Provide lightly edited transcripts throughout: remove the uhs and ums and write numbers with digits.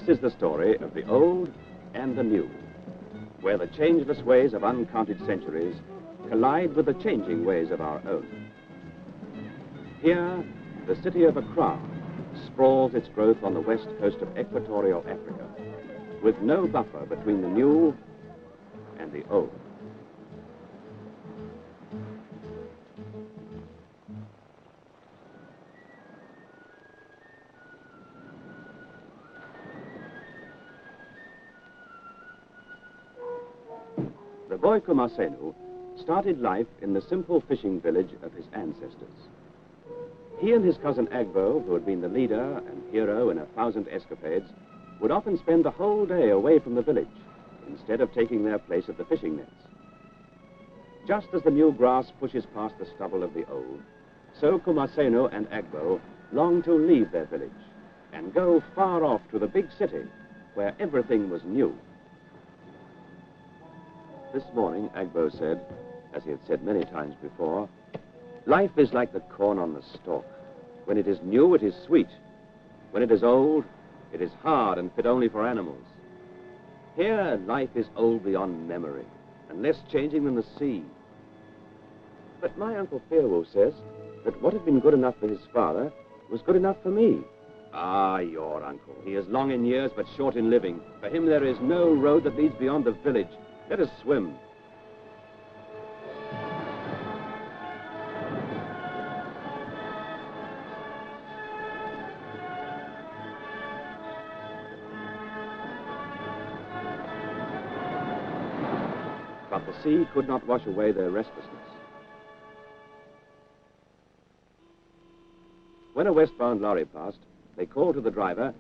This is the story of the old and the new, where the changeless ways of uncounted centuries collide with the changing ways of our own. Here, the city of Accra sprawls its growth on the west coast of equatorial Africa, with no buffer between the new and the old. The boy KUMASENU started life in the simple fishing village of his ancestors. He and his cousin Agbo, who had been the leader and hero in 1,000 escapades, would often spend the whole day away from the village, instead of taking their place at the fishing nets. Just as the new grass pushes past the stubble of the old, so KUMASENU and Agbo longed to leave their village and go far off to the big city, where everything was new. This morning, Agbo said, as he had said many times before, life is like the corn on the stalk. When it is new, it is sweet. When it is old, it is hard and fit only for animals. Here, life is old beyond memory, and less changing than the sea. But my Uncle Pharaoh says that what had been good enough for his father was good enough for me. Ah, your uncle. He is long in years, but short in living. For him, there is no road that leads beyond the village. Let us swim. But the sea could not wash away their restlessness. When a westbound lorry passed, they called to the driver,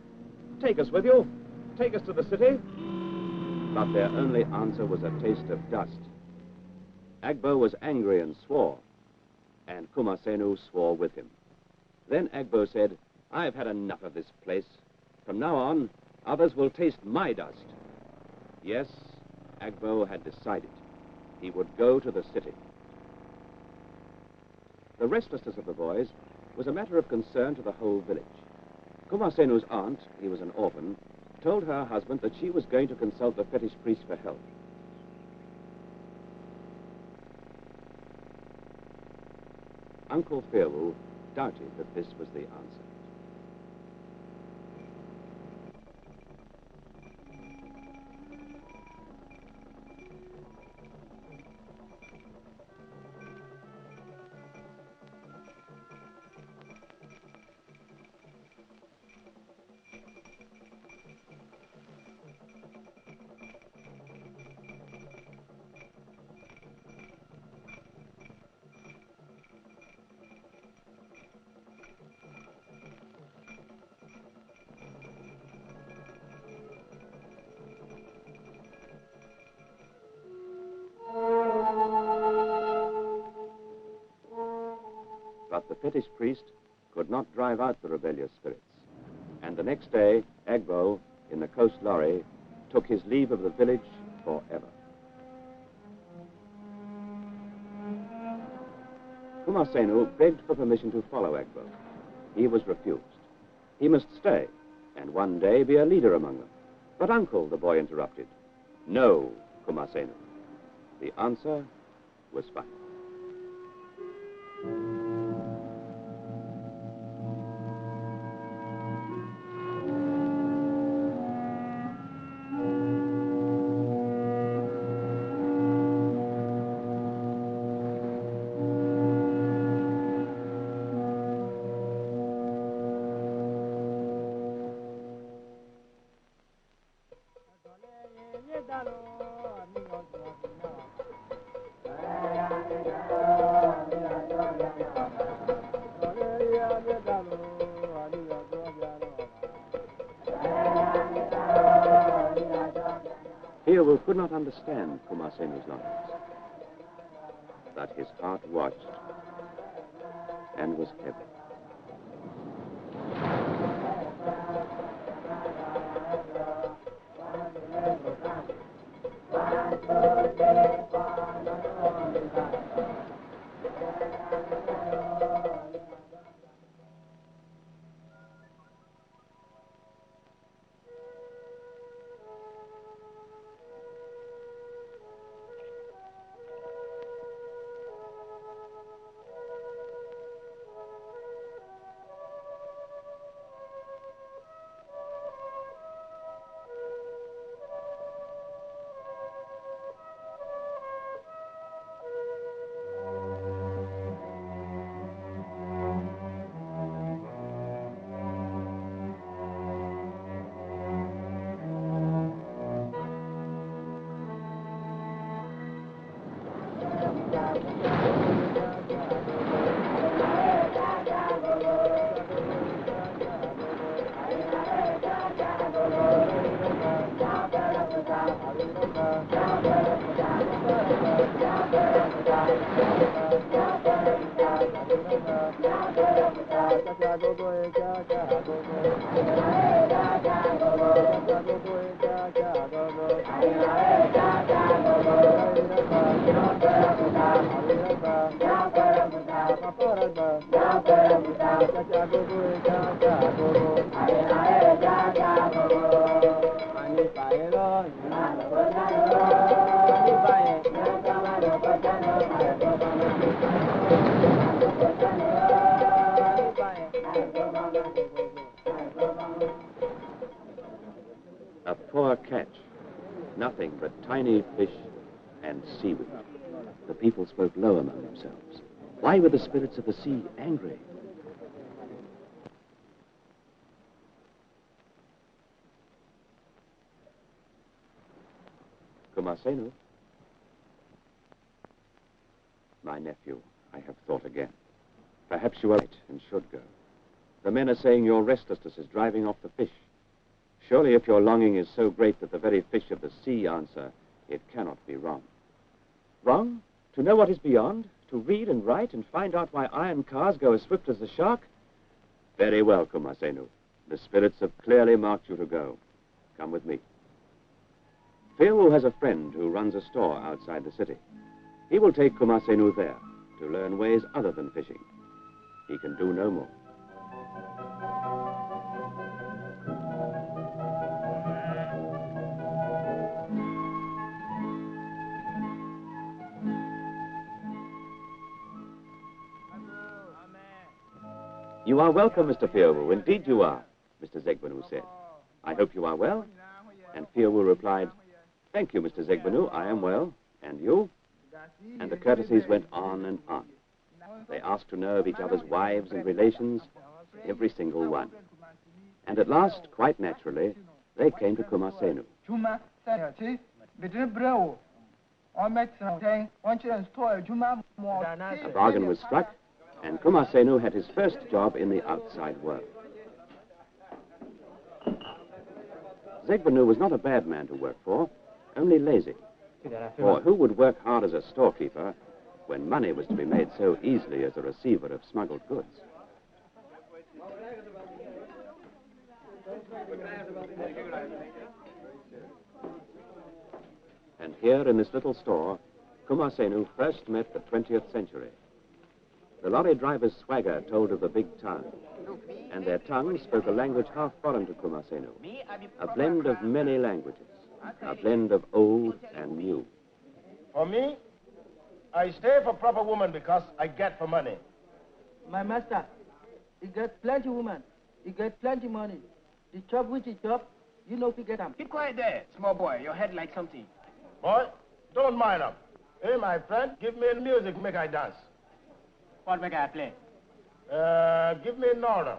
"Take us with you. Take us to the city." But their only answer was a taste of dust. Agbo was angry and swore, and KUMASENU swore with him. Then Agbo said, "I've had enough of this place. From now on, others will taste my dust." Yes, Agbo had decided. He would go to the city. The restlessness of the boys was a matter of concern to the whole village. KUMASENU's aunt, he was an orphan, told her husband that she was going to consult the fetish priest for help. Uncle Pharaoh doubted that this was the answer. But the fetish priest could not drive out the rebellious spirits. And the next day, Agbo, in the coast lorry, took his leave of the village forever. KUMASENU begged for permission to follow Agbo. He was refused. He must stay, and one day be a leader among them. "But uncle," the boy interrupted. "No, KUMASENU." The answer was final. Pharaoh could not understand KUMASENU's longings, but his heart watched and was heavy. A poor catch. Nothing but tiny fish and seaweed. The people spoke low among themselves. Why were the spirits of the sea angry? Kumasenu? My nephew, I have thought again. Perhaps you are right and should go. The men are saying your restlessness is driving off the fish. Surely if your longing is so great that the very fish of the sea answer, it cannot be wrong. Wrong? To know what is beyond? To read and write and find out why iron cars go as swift as the shark? Very well, Kumasenu. The spirits have clearly marked you to go. Come with me. Phil has a friend who runs a store outside the city. He will take Kumasenu there to learn ways other than fishing. He can do no more. You are welcome, Mr. Fiowu. Indeed you are, Mr. Zegbanu said. I hope you are well. And Fiowu replied, thank you, Mr. Zegbanu. I am well. And you? And the courtesies went on and on. They asked to know of each other's wives and relations, every single one. And at last, quite naturally, they came to Kumasenu. A bargain was struck, and Kumasenu had his first job in the outside world. Zegbanu was not a bad man to work for, only lazy. For who would work hard as a storekeeper when money was to be made so easily as a receiver of smuggled goods? And here in this little store, Kumasenu first met the 20th century. The lorry driver's swagger told of the big town, and their tongue spoke a language half foreign to Kumasenu, a blend of many languages, a blend of old and new. For me, I stay for proper woman because I get for money. My master, he get plenty woman, he get plenty money. The job which he job, you know to get him. Keep quiet there, small boy. Your head like something. Boy, don't mind him. Hey, my friend, give me music, make I dance. What make I play? Give me an order.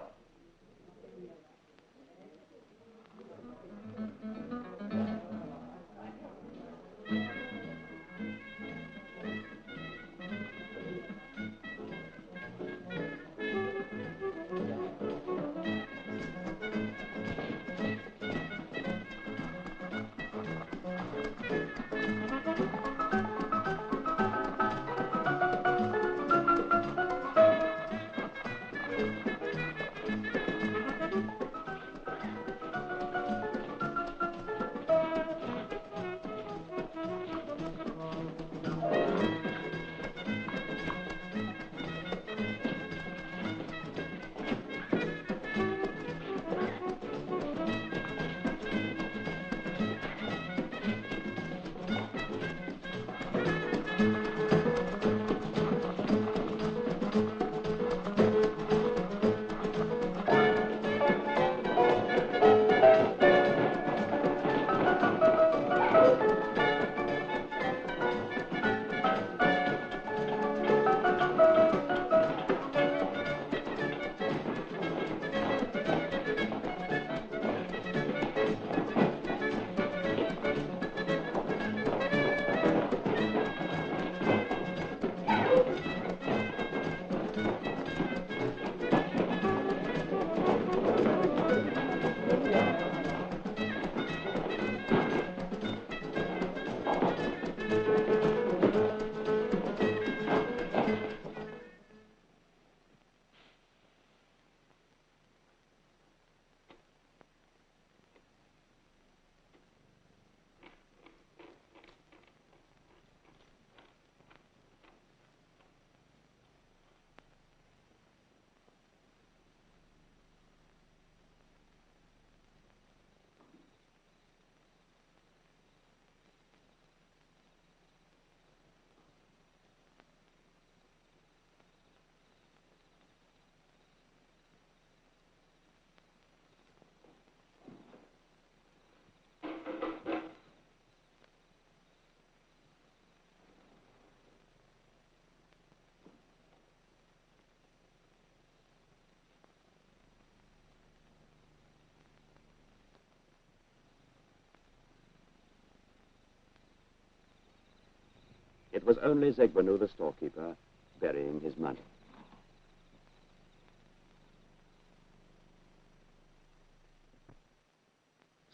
It was only Zegbanu, the storekeeper, burying his money.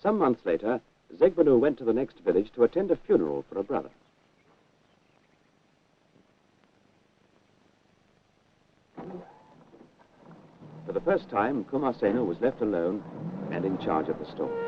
Some months later, Zegbanu went to the next village to attend a funeral for a brother. For the first time, KUMASENU was left alone and in charge of the store.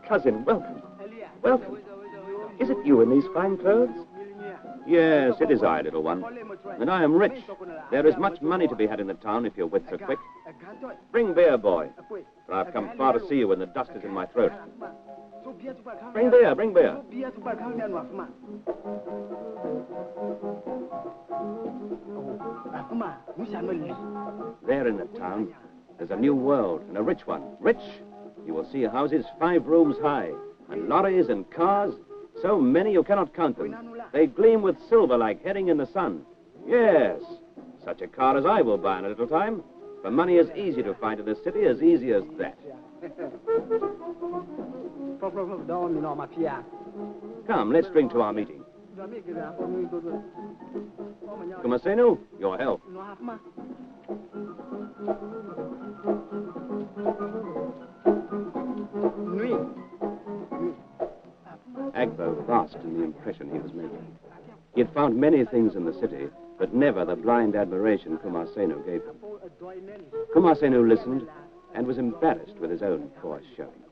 Cousin, welcome. Welcome. Is it you in these fine clothes? Yes, it is I, little one. And I am rich. There is much money to be had in the town if your wits are quick. Bring beer, boy, for I've come far to see you when the dust is in my throat. Bring beer, bring beer. There in the town, there's a new world, and a rich one. Rich? You will see houses 5 rooms high, and lorries and cars, so many you cannot count them. They gleam with silver like herring in the sun. Yes, such a car as I will buy in a little time, for money is easy to find in the city, as easy as that. Come, let's drink to our meeting. KUMASENU, your health. Agbo basked in the impression he was making. He had found many things in the city, but never the blind admiration KUMASENU gave him. KUMASENU listened and was embarrassed with his own poor showing.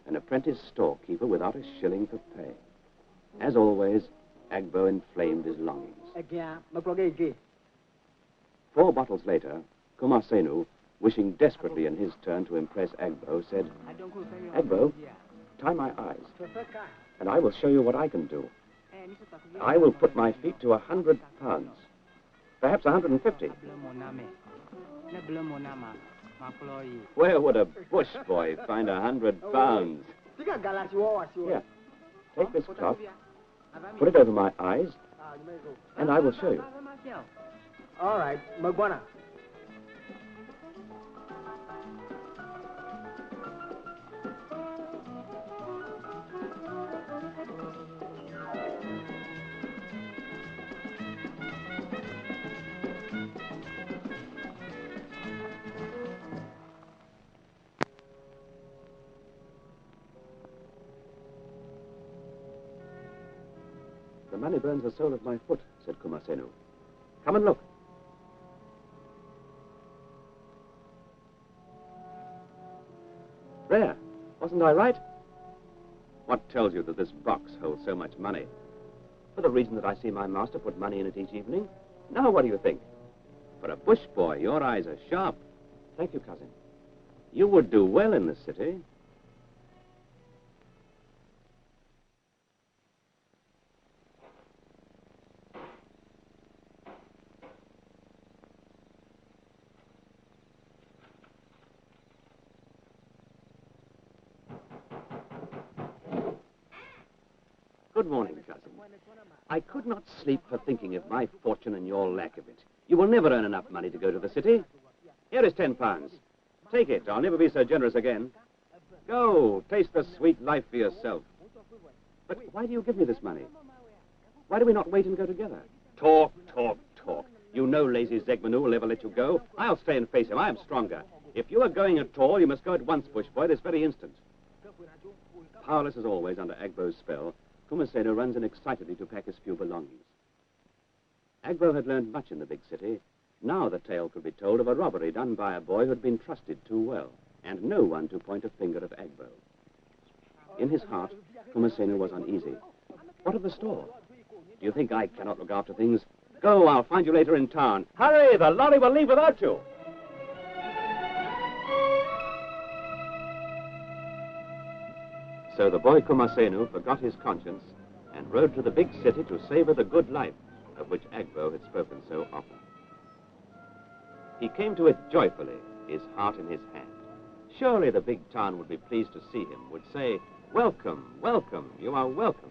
An apprentice storekeeper without a shilling for pay. As always, Agbo inflamed his longings. 4 bottles later, KUMASENU, wishing desperately in his turn to impress Agbo, said, Agbo, tie my eyes, and I will show you what I can do. I will put my feet to 100 pounds, perhaps 150. Where would a bush boy find 100 pounds? Here, take this cloth, put it over my eyes, and I will show you. All right, Magwana. The money burns the sole of my foot, said KUMASENU. Come and look. There, wasn't I right? What tells you that this box holds so much money? For the reason that I see my master put money in it each evening. Now, what do you think? For a bush boy, your eyes are sharp. Thank you, cousin. You would do well in the city. Good morning, cousin. I could not sleep for thinking of my fortune and your lack of it. You will never earn enough money to go to the city. Here is 10 pounds. Take it. I'll never be so generous again. Go, taste the sweet life for yourself. But why do you give me this money? Why do we not wait and go together? Talk, talk, talk. You know lazy Zegbanu will never let you go. I'll stay and face him. I am stronger. If you are going at all, you must go at once, bush boy, this very instant. Powerless as always under Agbo's spell, KUMASENU runs in excitedly to pack his few belongings. Agbo had learned much in the big city. Now the tale could be told of a robbery done by a boy who had been trusted too well, and no one to point a finger at Agbo. In his heart, KUMASENU was uneasy. What of the store? Do you think I cannot look after things? Go, I'll find you later in town. Hurry, the lorry will leave without you. So the boy KUMASENU forgot his conscience and rode to the big city to savor the good life of which Agbo had spoken so often. He came to it joyfully, his heart in his hand. Surely the big town would be pleased to see him, would say, "Welcome, welcome, you are welcome."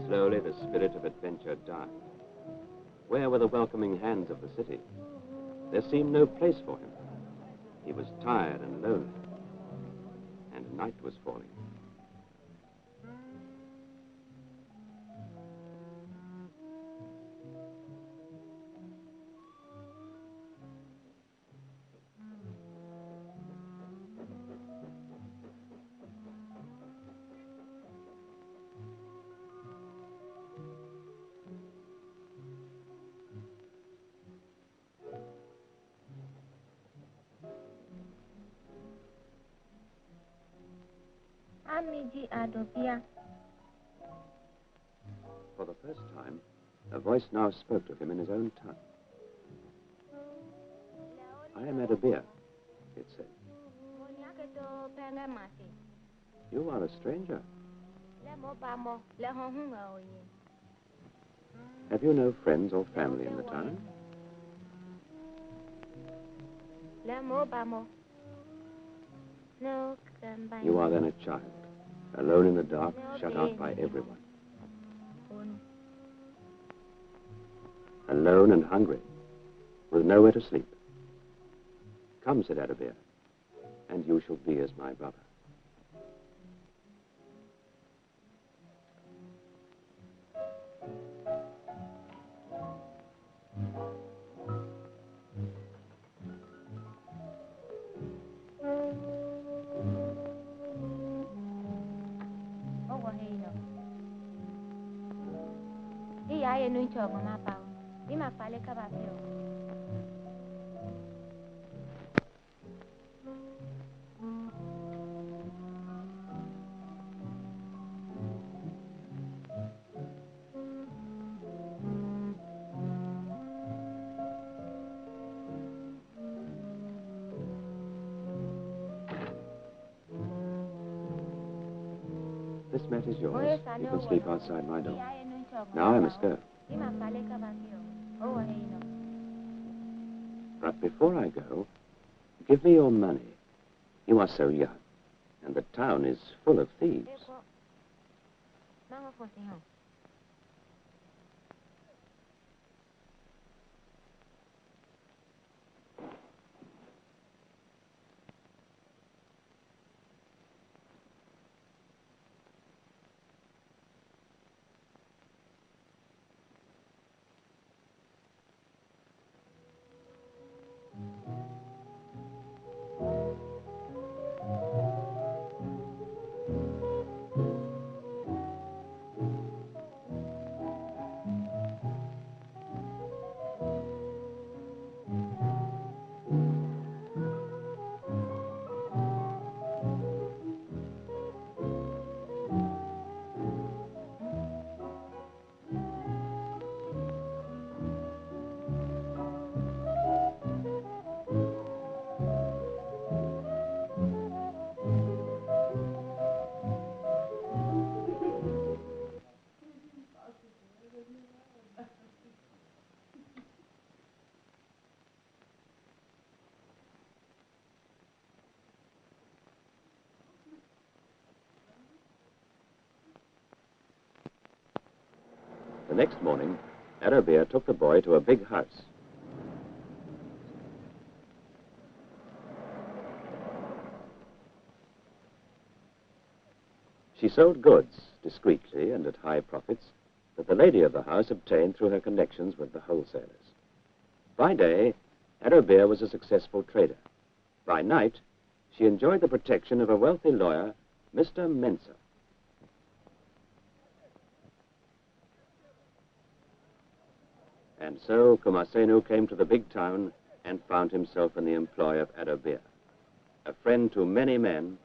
Slowly the spirit of adventure died. Where were the welcoming hands of the city? There seemed no place for him. He was tired and lonely, and night was falling. For the first time, a voice now spoke to him in his own tongue. "I am Adabir," it said. "You are a stranger. Have you no friends or family in the town?" "You are then a child, alone in the dark, shut out by everyone. Alone and hungry, with nowhere to sleep. Come," said Adabir, "and you shall be as my brother." This mat is yours. You can sleep outside my door. Now I must go. But before I go, give me your money. You are so young, and the town is full of thieves. next morning, Arabia took the boy to a big house. She sold goods discreetly and at high profits that the lady of the house obtained through her connections with the wholesalers. By day, Arabia was a successful trader. By night, she enjoyed the protection of a wealthy lawyer, Mr. Mensah. And so KUMASENU came to the big town and found himself in the employ of Arabia, a friend to many men,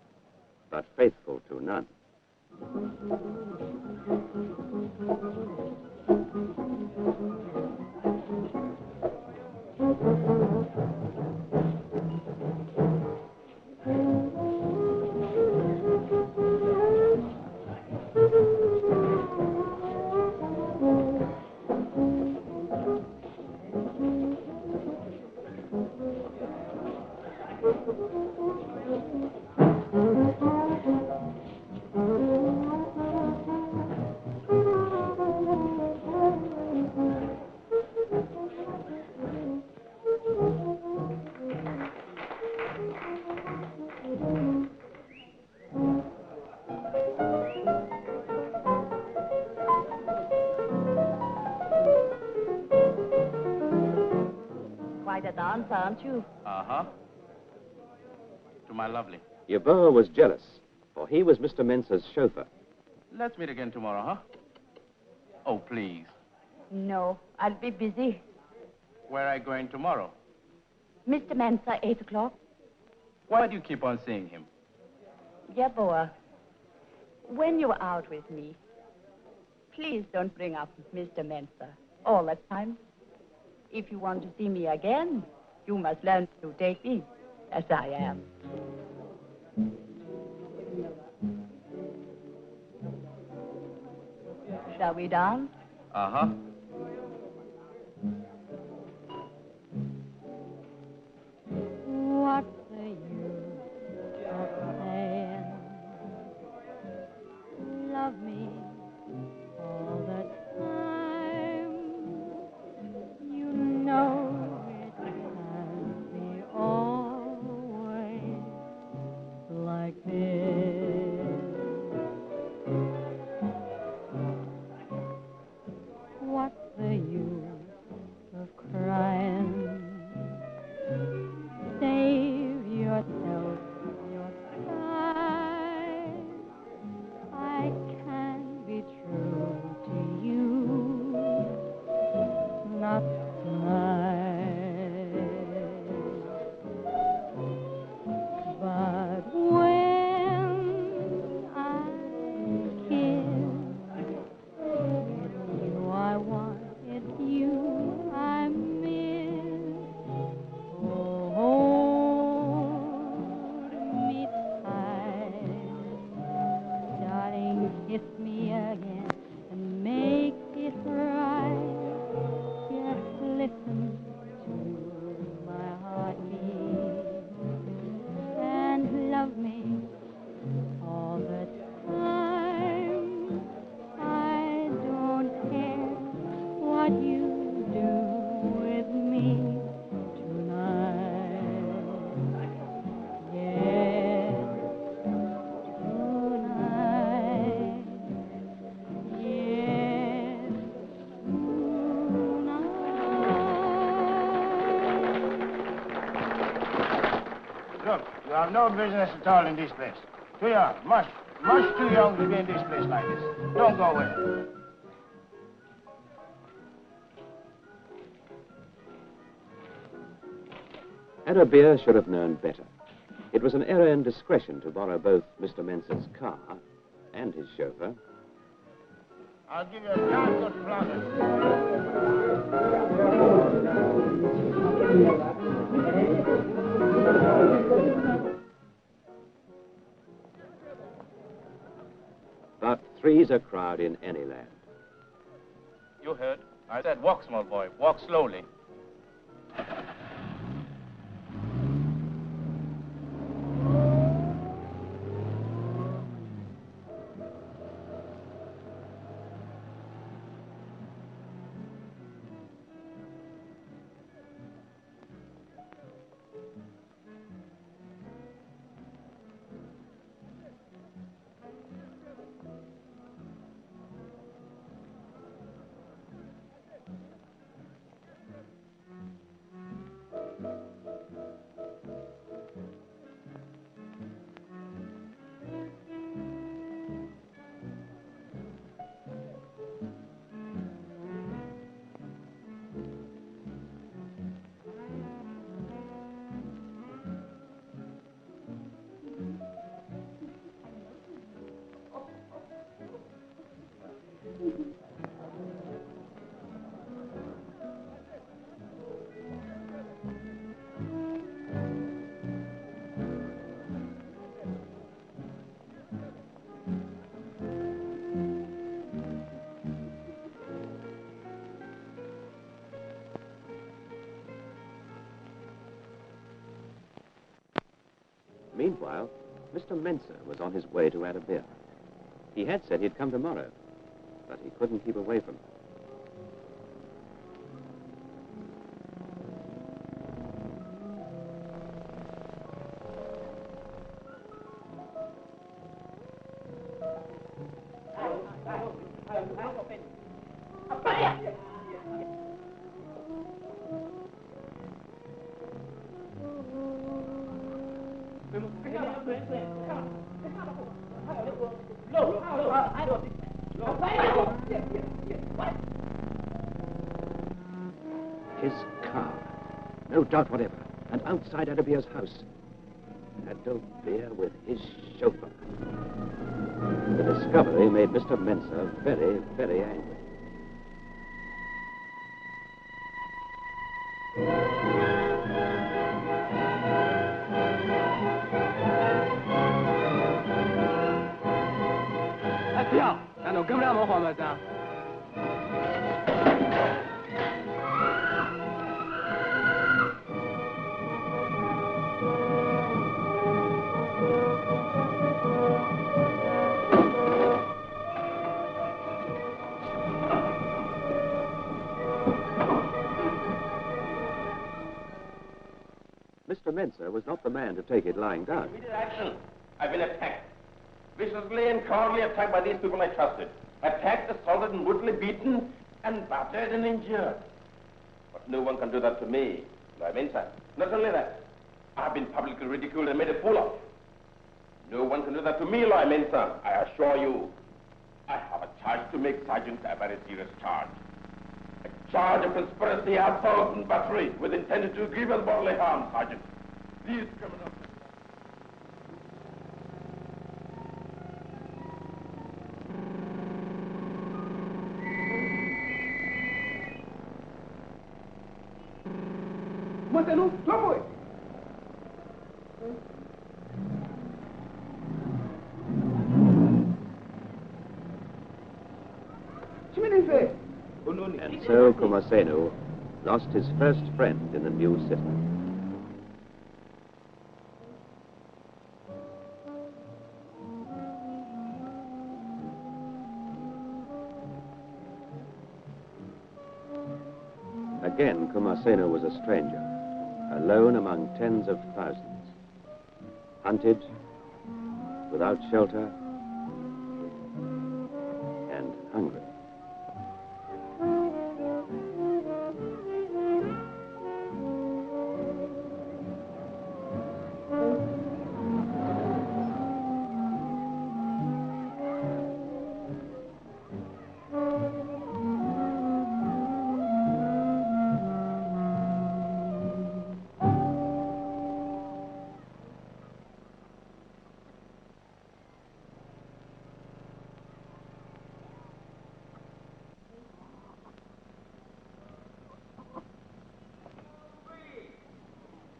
but faithful to none. Quite a dancer, aren't you? Uh-huh. To my lovely. Yeboah was jealous, for he was Mr. Mensah's chauffeur. Let's meet again tomorrow, huh? Oh, please. No, I'll be busy. Where are you going tomorrow? Mr. Mensah, 8 o'clock. Why do you keep on seeing him? Yeboah, when you're out with me, please don't bring up Mr. Mensah all the time. If you want to see me again, you must learn to take me as I am. Shall we dance? Uh-huh. What's the use of saying, love me all the time? You know it can't be always like this. What's the use of crying? Save yourself your sighs. I can't be true to you, not tonight. But when I kiss, it's you I want, it's you I miss. Oh, hold me tight, darling, kiss me again and make it right. Just listen to my heartbeat and love me all the time. I don't care what you do with me tonight. Yes, tonight. Yes, tonight. Look, you have no business at all in this place. Too young, much too young to be in this place like this. Don't go away. Arabia should have known better. It was an error in discretion to borrow both Mr. Mensah's car and his chauffeur. I'll give you a damn good flogging. But three's a crowd in any land. You heard. I said walk, small boy. Walk slowly. Meanwhile, Mr. Mensa was on his way to Adabir. He had said he'd come tomorrow, but he couldn't keep away from her. His car, no doubt whatever, and outside Adabir's house. Adabir with his chauffeur. The discovery made Mr. Mensa very, very angry. Mr. Mensa was not the man to take it lying down. Immediate action. I've been attacked. Viciously and cowardly attacked by these people I trusted. Attacked, assaulted, and brutally beaten, and battered and injured. But no one can do that to me, Lawyer Mensa. Not only that, I've been publicly ridiculed and made a fool of. No one can do that to me, Lawyer Mensa, I assure you. I have a charge to make, Sergeant, a very serious charge. A charge of conspiracy, assault, and battery with intent to do grievous bodily harm, Sergeant. These criminals... KUMASENU, drop away. And so KUMASENU lost his first friend in the new city. Again, KUMASENU was a stranger, alone among tens of thousands, hunted, without shelter, and hungry.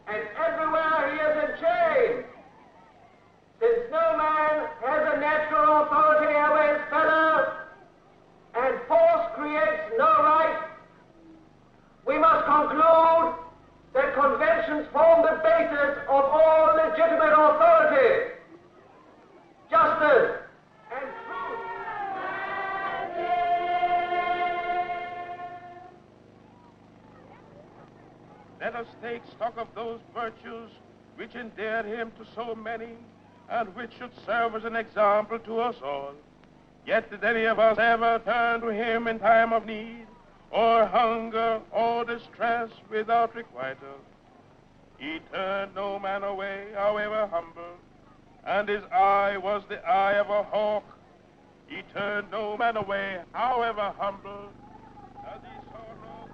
And everywhere he is in chains. Since no man has a natural authority over his fellow, and force creates no right, we must conclude that conventions form the basis of all legitimate authority, justice, and truth. Let us take stock of those virtues which endeared him to so many and which should serve as an example to us all. Yet did any of us ever turn to him in time of need, or hunger, or distress without requital? He turned no man away, however humble, and his eye was the eye of a hawk. He turned no man away, however humble, as he saw not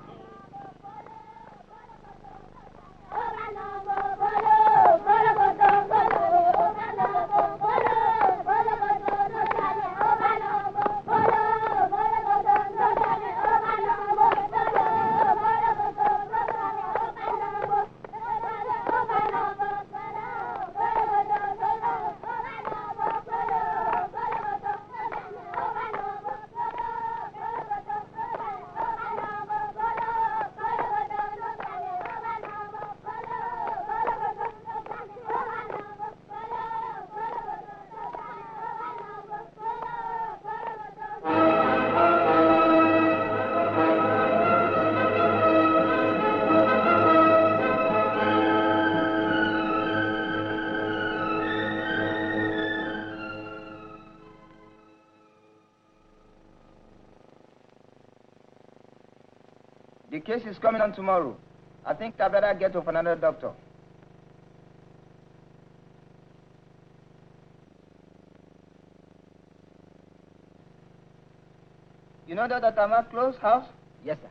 The case is coming on tomorrow. I think I better get with another doctor. You know that at Dr. Close house? Yes, sir.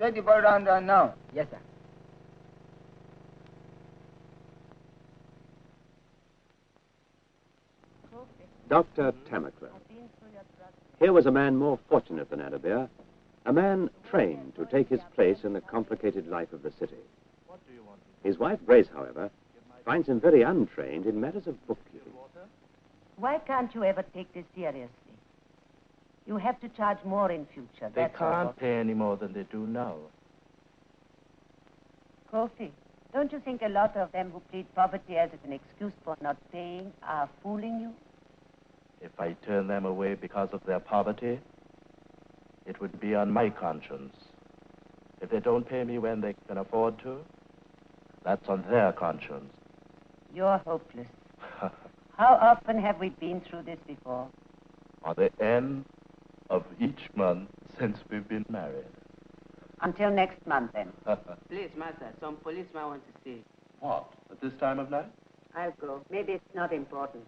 Take the boy round there now. Yes, sir. Dr. Tamacler. Here was a man more fortunate than Adabir, a man trained to take his place in the complicated life of the city. His wife, Grace, however, finds him very untrained in matters of bookkeeping. Why can't you ever take this seriously? You have to charge more in future. They can't pay any more than they do now. Kofi, don't you think a lot of them who plead poverty as an excuse for not paying are fooling you? If I turn them away because of their poverty, it would be on my conscience. If they don't pay me when they can afford to, that's on their conscience. You're hopeless. How often have we been through this before? On the end of each month since we've been married. Until next month, then. Please, master, some policeman want to see you. What? At this time of night? I'll go. Maybe it's not important.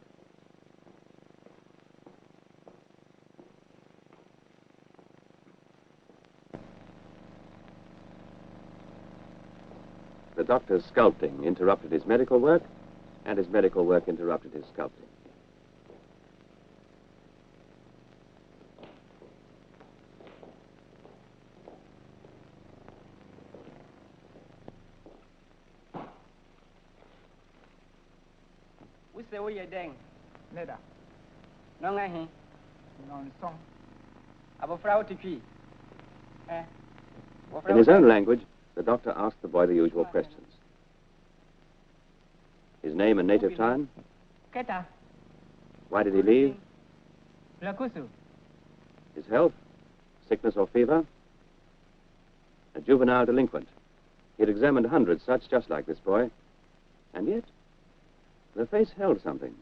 The doctor's sculpting interrupted his medical work, and his medical work interrupted his sculpting. We say what you're doing. Neda. No, I Non song. have a to tree. In his own language, the doctor asked the boy the usual questions. His name and native town? Keta. Why did he leave? Lakusu. His health? Sickness or fever? A juvenile delinquent. He had examined hundreds such just like this boy. And yet, the face held something.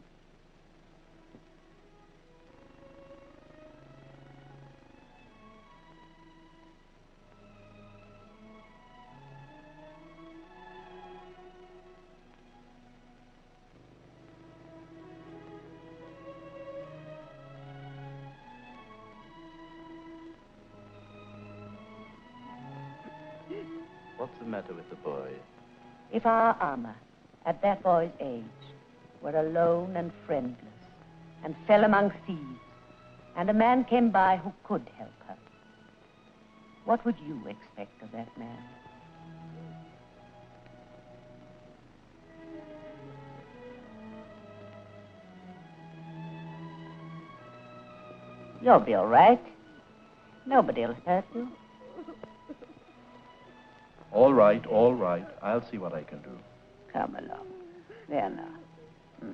What's the matter with the boy? If our Amma, at that boy's age, were alone and friendless, and fell among thieves, and a man came by who could help her, what would you expect of that man? You'll be all right. Nobody'll hurt you. All right, all right. I'll see what I can do. Come along. There now.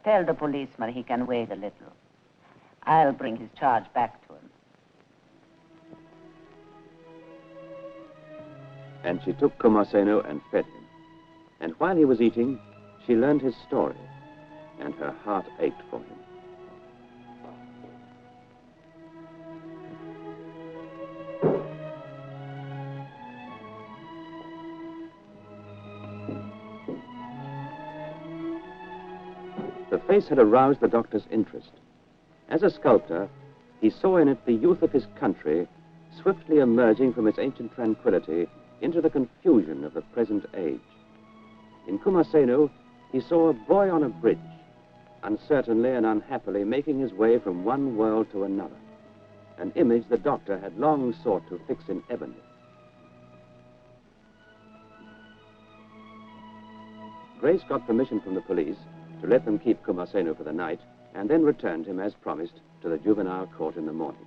Tell the policeman he can wait a little. I'll bring his charge back to him. And she took KUMASENU and fed him. And while he was eating, she learned his story, and her heart ached for him. The face had aroused the doctor's interest. As a sculptor, he saw in it the youth of his country swiftly emerging from its ancient tranquility into the confusion of the present age. In KUMASENU, he saw a boy on a bridge, uncertainly and unhappily making his way from one world to another, an image the doctor had long sought to fix in ebony. Grace got permission from the police to let them keep KUMASENU for the night, and then returned him, as promised, to the juvenile court in the morning.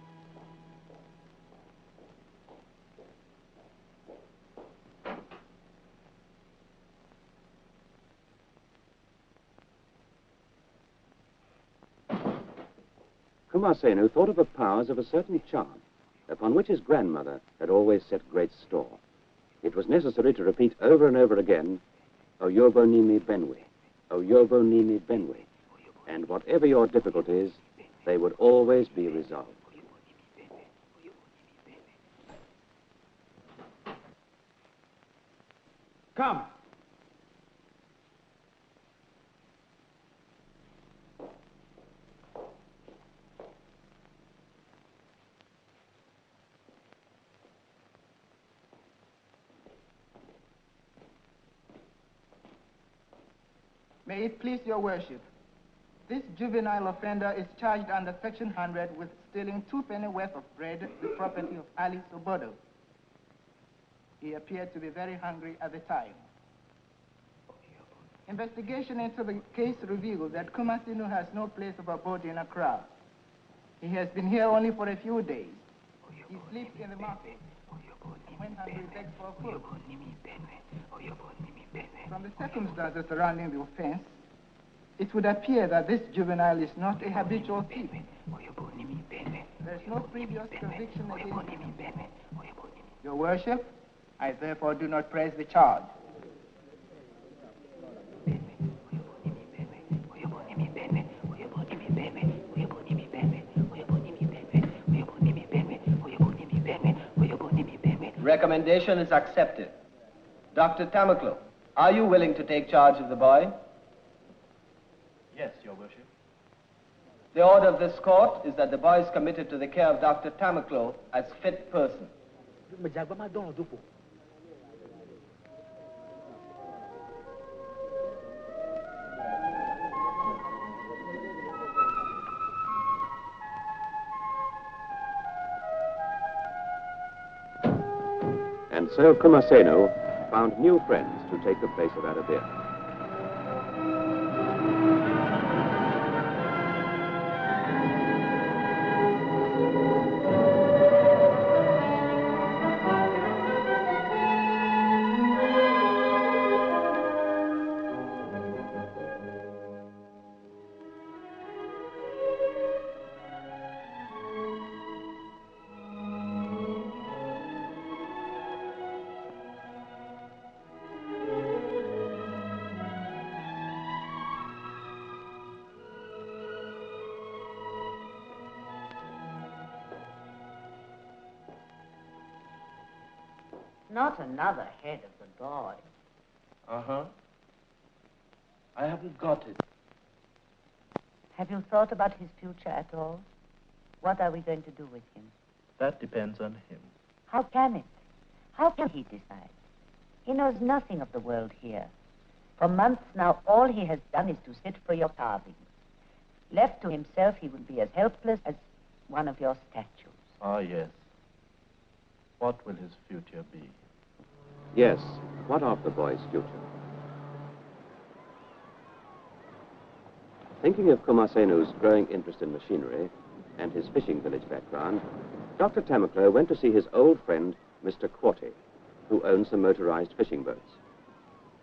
KUMASENU thought of the powers of a certain charm, upon which his grandmother had always set great store. It was necessary to repeat over and over again, Oyobo Nimi Benwe, Oyobo Nimi Benwe, and whatever your difficulties, they would always be resolved. Come. May it please your worship. This juvenile offender is charged under Section 100 with stealing 2 penny worth of bread, the property of Alice Obodo. He appeared to be very hungry at the time. Investigation into the case revealed that KUMASENU has no place of abode in Accra. He has been here only for a few days. He sleeps in the market. When hungry, begs for food. From the circumstances surrounding the offense, it would appear that this juvenile is not a habitual thief. There is no previous conviction against him. Your worship, I therefore do not press the charge. Recommendation is accepted. Dr. Tamaklo, are you willing to take charge of the boy? Yes, Your Worship. The order of this court is that the boy is committed to the care of Dr. Tamaklo as fit person. And so KUMASENU found new friends to take the place of Arabia. Not another head of the boy. Uh-huh. I haven't got it. Have you thought about his future at all? What are we going to do with him? That depends on him. How can it? How can he decide? He knows nothing of the world here. For months now, all he has done is to sit for your carvings. Left to himself, he would be as helpless as one of your statues. Ah, yes. What will his future be? Yes, what of the boy's future? Thinking of KUMASENU's growing interest in machinery and his fishing village background, Dr. Tamaklo went to see his old friend, Mr. Quarty, who owns some motorized fishing boats.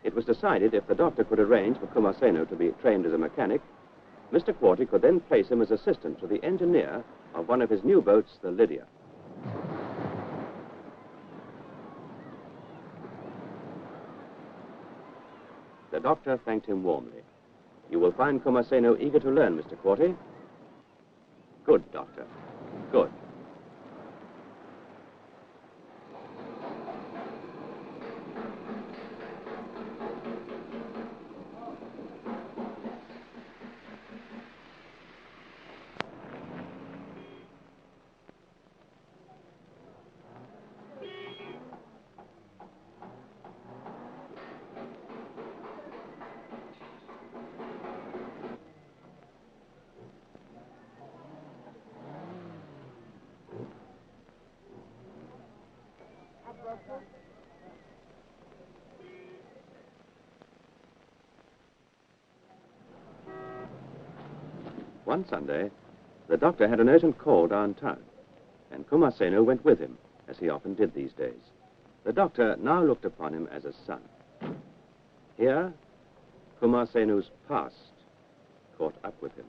It was decided if the doctor could arrange for KUMASENU to be trained as a mechanic, Mr. Quarty could then place him as assistant to the engineer of one of his new boats, the Lydia. The doctor thanked him warmly. You will find KUMASENU eager to learn, Mr. Quarty. Good, doctor. Good. One Sunday, the doctor had an urgent call downtown, and KUMASENU went with him, as he often did these days. The doctor now looked upon him as a son. Here, KUMASENU's past caught up with him.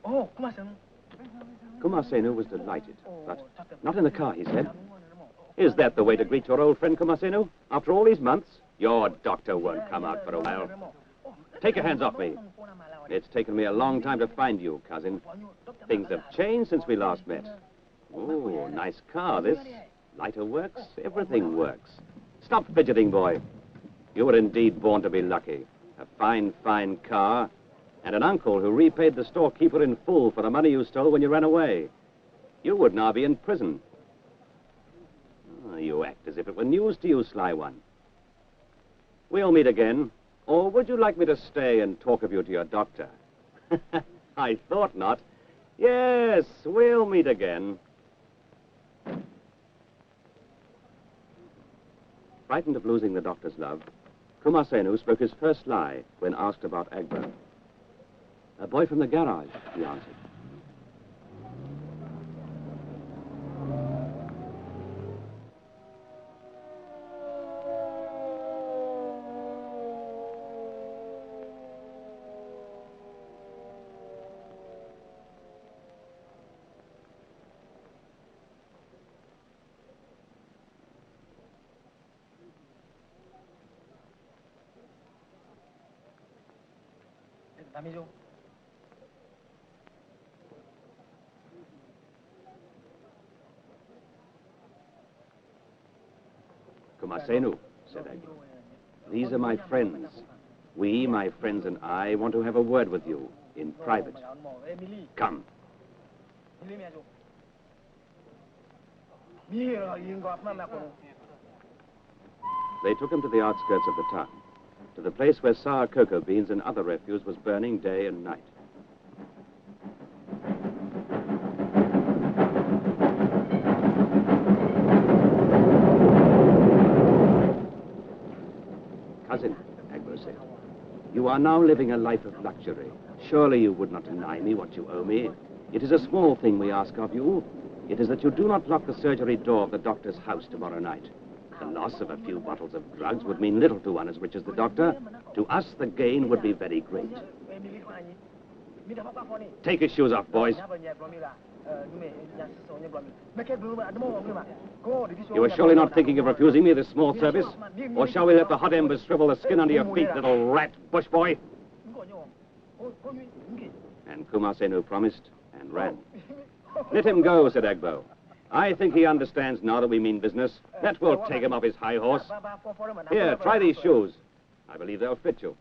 Oh, KUMASENU. KUMASENU was delighted, but not in the car, he said. Is that the way to greet your old friend, KUMASENU? After all these months, your doctor won't come out for a while. Take your hands off me. It's taken me a long time to find you, cousin. Things have changed since we last met. Oh, nice car, this. Lighter works, everything works. Stop fidgeting, boy. You were indeed born to be lucky. A fine, fine car, and an uncle who repaid the storekeeper in full for the money you stole when you ran away. You would now be in prison. Oh, you act as if it were news to you, sly one. We'll meet again. Or would you like me to stay and talk of you to your doctor? I thought not. Yes, we'll meet again. Frightened of losing the doctor's love, KUMASENU spoke his first lie when asked about Agbo. A boy from the garage, he answered. KUMASENU, said Agbo. These are my friends. We, my friends and I, want to have a word with you in private. Come. They took him to the outskirts of the town, to the place where sour cocoa beans and other refuse was burning day and night. Cousin, Agbo said, you are now living a life of luxury. Surely you would not deny me what you owe me. It is a small thing we ask of you. It is that you do not lock the surgery door of the doctor's house tomorrow night. The loss of a few bottles of drugs would mean little to one as rich as the doctor. To us, the gain would be very great. Take his shoes off, boys. You are surely not thinking of refusing me this small service? Or shall we let the hot embers shrivel the skin under your feet, little rat bush boy? And KUMASENU promised and ran. Let him go, said Agbo. I think he understands now that we mean business. That will take him off his high horse. Here, try these shoes. I believe they'll fit you.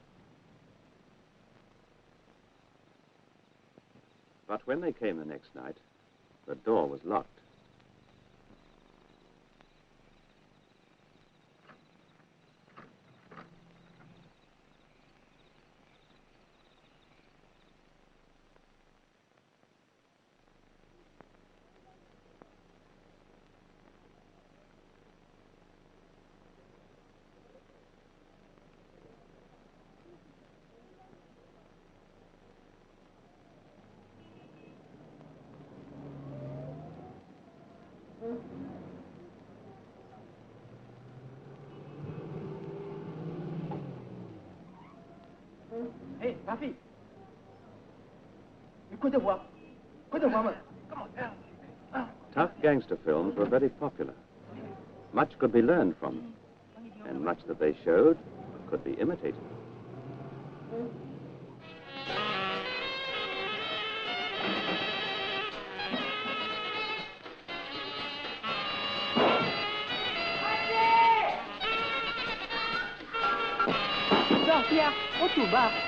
But when they came the next night, the door was locked. Hey, Rafi. Tough gangster films were very popular. Much could be learned from them, and much that they showed could be imitated. Sofia, Otuba.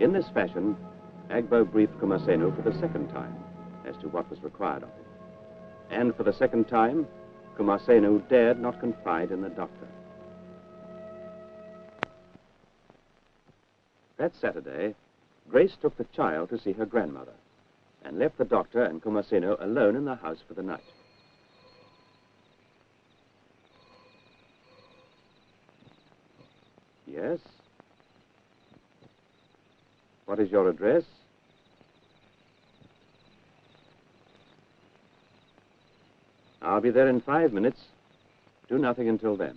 In this fashion, Agbo briefed Kumasenu for the second time as to what was required of him. And for the second time, Kumasenu dared not confide in the doctor. That Saturday, Grace took the child to see her grandmother and left the doctor and Kumasenu alone in the house for the night. Yes? What is your address? I'll be there in 5 minutes. Do nothing until then.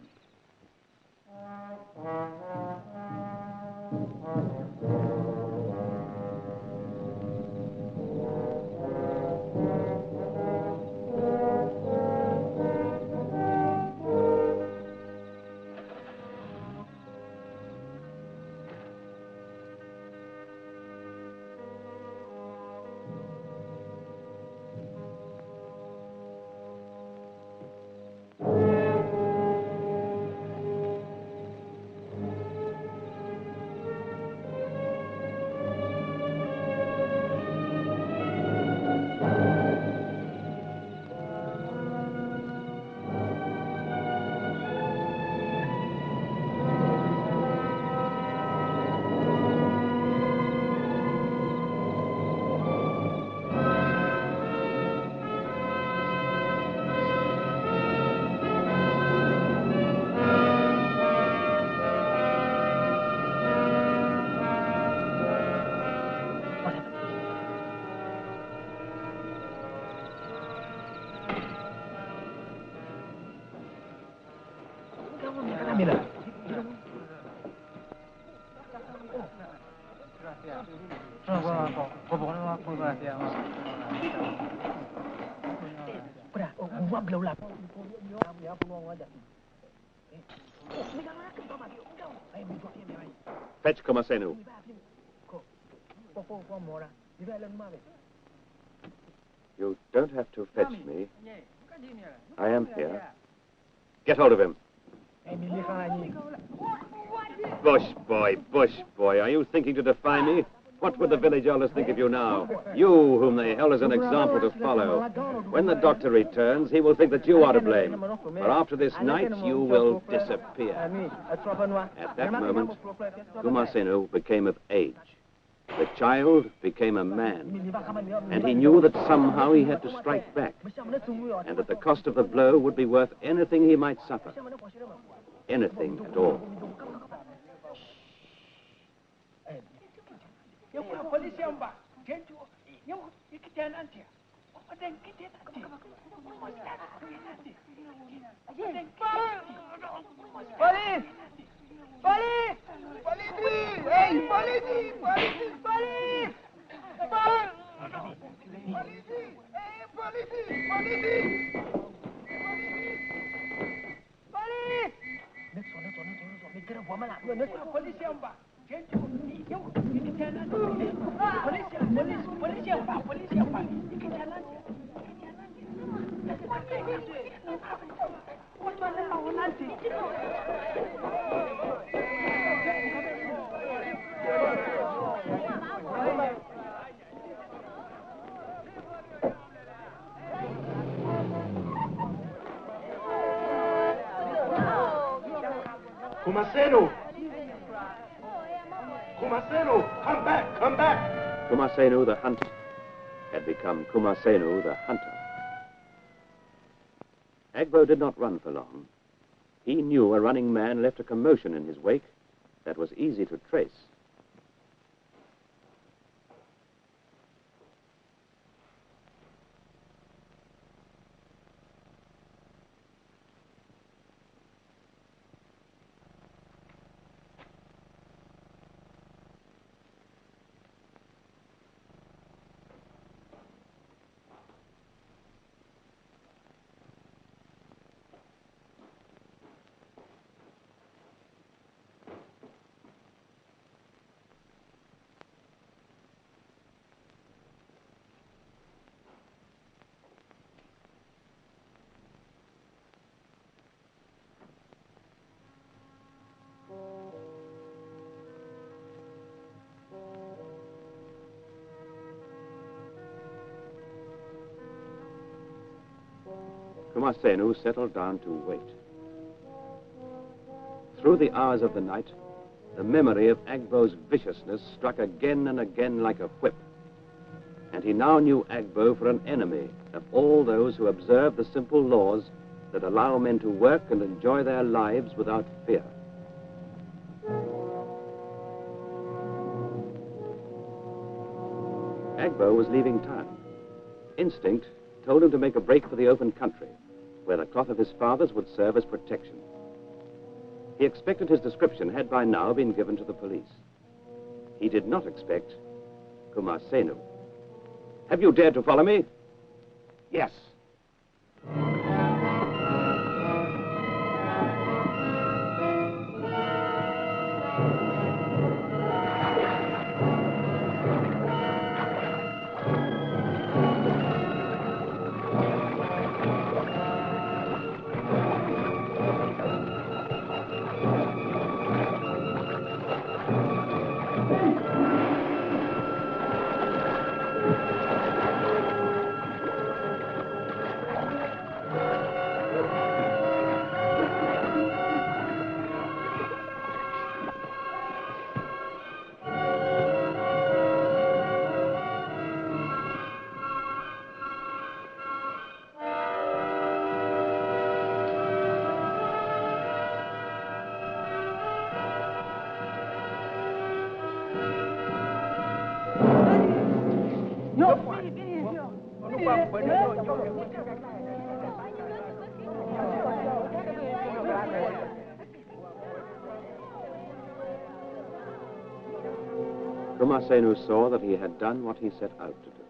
Fetch Kumasenu. You don't have to fetch me. I am here. Get hold of him. Bush boy, are you thinking to defy me? What would the village elders think of you now? You, whom they held as an example to follow. When the doctor returns, he will think that you are to blame. For after this night, you will disappear. At that moment, Kumasenu became of age. The child became a man. And he knew that somehow he had to strike back. And that the cost of the blow would be worth anything he might suffer. Anything at all. Police! Police! Police! Hey, police! Police! Police! Police! Hey, police! Kumasenu! Kumasenu! Come back! Come back! Kumasenu the hunter had become Kumasenu the hunter. Agbo did not run for long. He knew a running man left a commotion in his wake that was easy to trace. KUMASENU settled down to wait. Through the hours of the night, the memory of Agbo's viciousness struck again and again like a whip. And he now knew Agbo for an enemy of all those who observe the simple laws that allow men to work and enjoy their lives without fear. Agbo was leaving town. Instinct told him to make a break for the open country, where the cloth of his fathers would serve as protection. He expected his description had by now been given to the police. He did not expect KUMASENU. Have you dared to follow me? Yes. KUMASENU saw that he had done what he set out to do.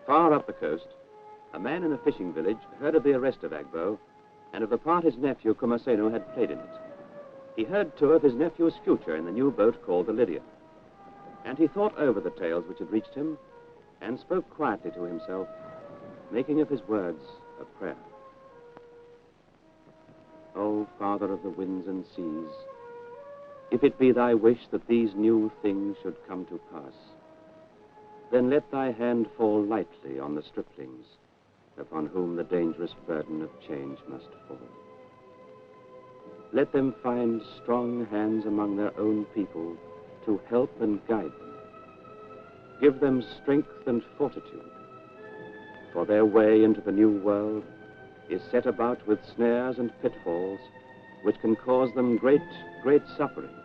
Far up the coast, a man in a fishing village heard of the arrest of Agbo and of the part his nephew KUMASENU had played in it. He heard, too, of his nephew's future in the new boat called the Lydia. And he thought over the tales which had reached him and spoke quietly to himself, making of his words a prayer. O Father of the winds and seas, if it be thy wish that these new things should come to pass, then let thy hand fall lightly on the striplings upon whom the dangerous burden of change must fall. Let them find strong hands among their own people to help and guide them. Give them strength and fortitude, for their way into the new world is set about with snares and pitfalls which can cause them great, great suffering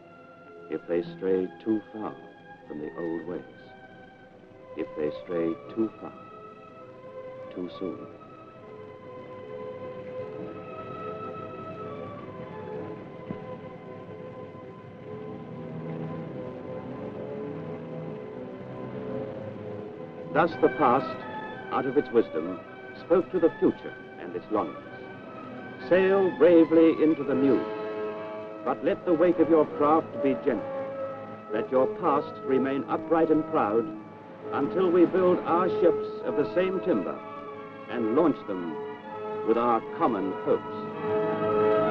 if they stray too far from the old ways, if they stray too far, too soon. Thus the past, out of its wisdom, spoke to the future and its longings. Sail bravely into the new, but let the wake of your craft be gentle. Let your past remain upright and proud until we build our ships of the same timber and launch them with our common hopes.